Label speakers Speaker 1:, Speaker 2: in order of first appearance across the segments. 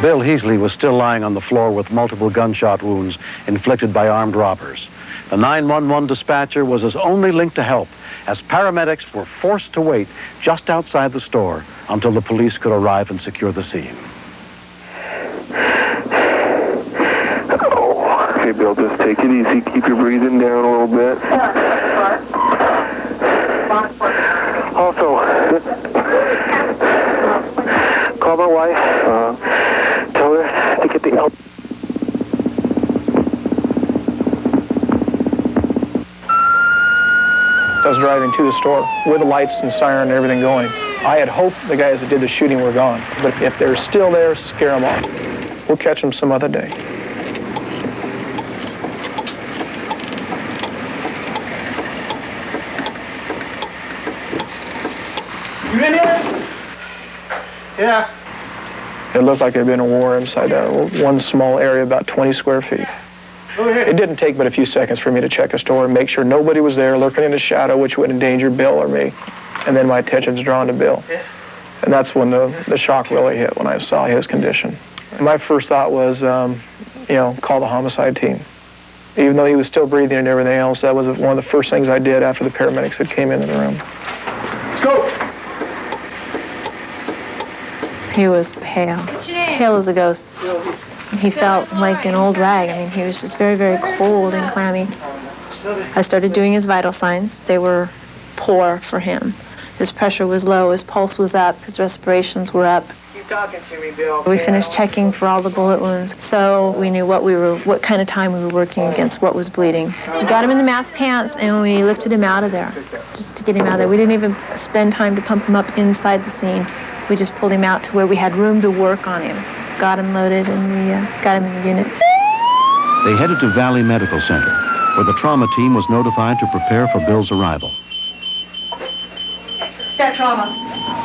Speaker 1: Bill Heasley was still lying on the floor with multiple gunshot wounds inflicted by armed robbers. The 911 dispatcher was his only link to help, as paramedics were forced to wait just outside the store until the police could arrive and secure the scene.
Speaker 2: Oh, okay, Bill, just take it easy. Keep your breathing down a little bit. Also, call my wife. Tell her to get the help.
Speaker 3: I was driving to the store with the lights and siren and everything going. I had hoped the guys that did the shooting were gone, but if they're still there, scare them off. We'll catch them some other day.
Speaker 4: You in here? Yeah.
Speaker 3: It looked like there'd been a war inside that one small area, about 20 square feet. It didn't take but a few seconds for me to check the store and make sure nobody was there lurking in the shadow, which would endanger Bill or me. And then my attention's drawn to Bill. And that's when the shock really hit, when I saw his condition. My first thought was, call the homicide team. Even though he was still breathing and everything else, that was one of the first things I did after the paramedics had came into the room.
Speaker 4: Let's go.
Speaker 5: He was pale as a ghost. He felt like an old rag. I mean, he was just very, very cold and clammy. I started doing his vital signs. They were poor for him. His pressure was low, his pulse was up, his respirations were up.
Speaker 4: Keep talking to me, Bill.
Speaker 5: We finished checking for all the bullet wounds, so we knew what kind of time we were working against, what was bleeding. We got him in the mask pants and we lifted him out of there, just to get him out of there. We didn't even spend time to pump him up inside the scene. We just pulled him out to where we had room to work on him. Got him loaded, and we got him in the unit.
Speaker 1: They headed to Valley Medical Center, where the trauma team was notified to prepare for Bill's arrival.
Speaker 5: Stat trauma.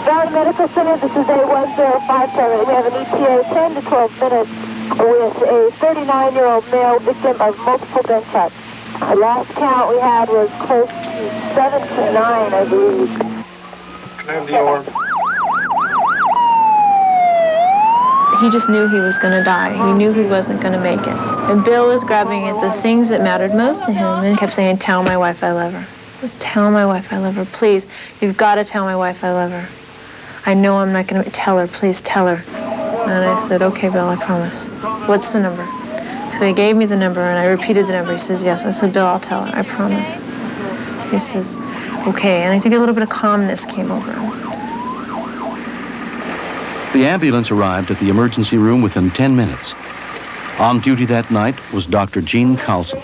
Speaker 6: Valley Medical Center, this is A1057. We have an ETA 10 to 12 minutes with a 39-year-old male victim of multiple gunshots. The last count we had was close to 7 to 9, I believe.
Speaker 3: Can I have the orb?
Speaker 5: He just knew he was going to die. He knew he wasn't going to make it. And Bill was grabbing at the things that mattered most to him and kept saying, tell my wife I love her. Just tell my wife I love her. Please, you've got to tell my wife I love her. I know I'm not going to tell her. Please tell her. And I said, okay, Bill, I promise. What's the number? So he gave me the number, and I repeated the number. He says, yes. I said, Bill, I'll tell her. I promise. He says, okay. And I think a little bit of calmness came over him.
Speaker 1: The ambulance arrived at the emergency room within 10 minutes. On duty that night was Dr. Gene Carlson.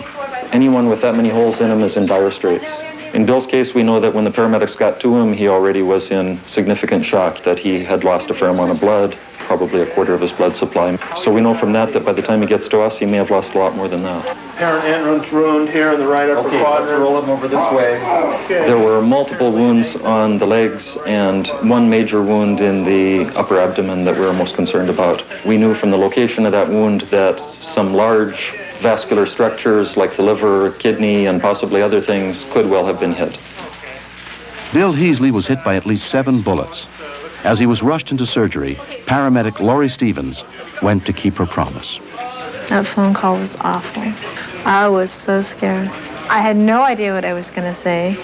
Speaker 7: Anyone with that many holes in him is in dire straits. In Bill's case, we know that when the paramedics got to him, he already was in significant shock, that he had lost a fair amount of blood, probably a quarter of his blood supply. So we know from that by the time he gets to us, he may have lost a lot more than that.
Speaker 4: Apparent entrance wound here in the right upper quadrant.
Speaker 7: Let's roll him over this way. Okay. There were multiple wounds on the legs and one major wound in the upper abdomen that we were most concerned about. We knew from the location of that wound that some large vascular structures like the liver, kidney, and possibly other things could well have been hit.
Speaker 1: Bill Heasley was hit by at least 7 bullets. As he was rushed into surgery, paramedic Lori Stevens went to keep her promise.
Speaker 5: That phone call was awful. I was so scared. I had no idea what I was going to say.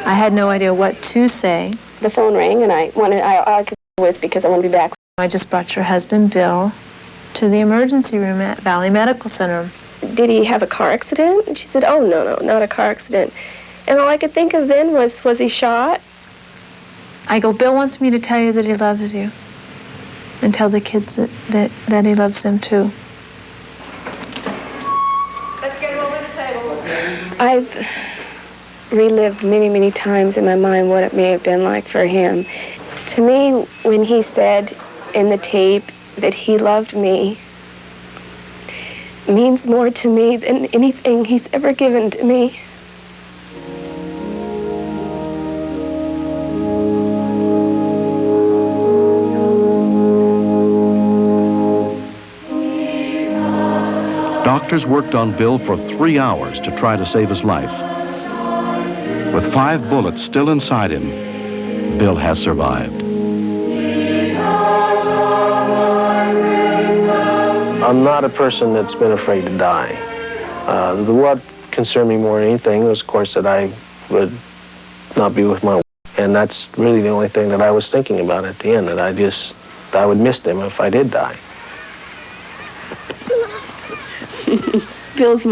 Speaker 5: I had no idea what to say.
Speaker 8: The phone rang, and I argued with because I want to be back.
Speaker 5: I just brought your husband, Bill, to the emergency room at Valley Medical Center.
Speaker 8: Did he have a car accident? And she said, oh, no, not a car accident. And all I could think of then was he shot?
Speaker 5: I go, Bill wants me to tell you that he loves you. And tell the kids that he loves them too.
Speaker 8: Let's get him over the table. I've relived many, many times in my mind what it may have been like for him. To me, when he said in the tape that he loved me, means more to me than anything he's ever given to me.
Speaker 1: Doctors worked on Bill for 3 hours to try to save his life. With 5 bullets still inside him, Bill has survived.
Speaker 9: I'm not a person that's been afraid to die. What concerned me more than anything was, of course, that I would not be with my wife. And that's really the only thing that I was thinking about at the end, that I would miss them if I did die.
Speaker 8: He's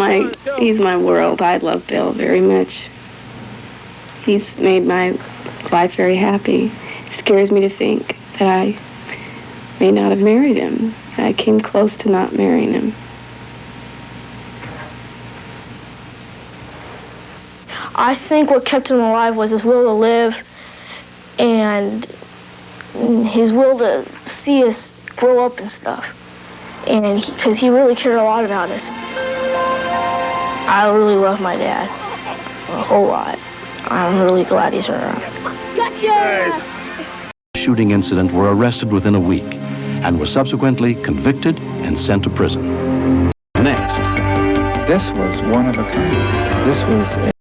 Speaker 8: my world. I love Bill very much. He's made my life very happy. It scares me to think that I may not have married him. I came close to not marrying him.
Speaker 5: I think what kept him alive was his will to live and his will to see us grow up and stuff. And because he really cared a lot about us. I really love my dad a whole lot. I'm really glad he's around.
Speaker 6: Gotcha!
Speaker 1: Shooting incident were arrested within a week and were subsequently convicted and sent to prison. Next.
Speaker 10: This was one of a kind. This was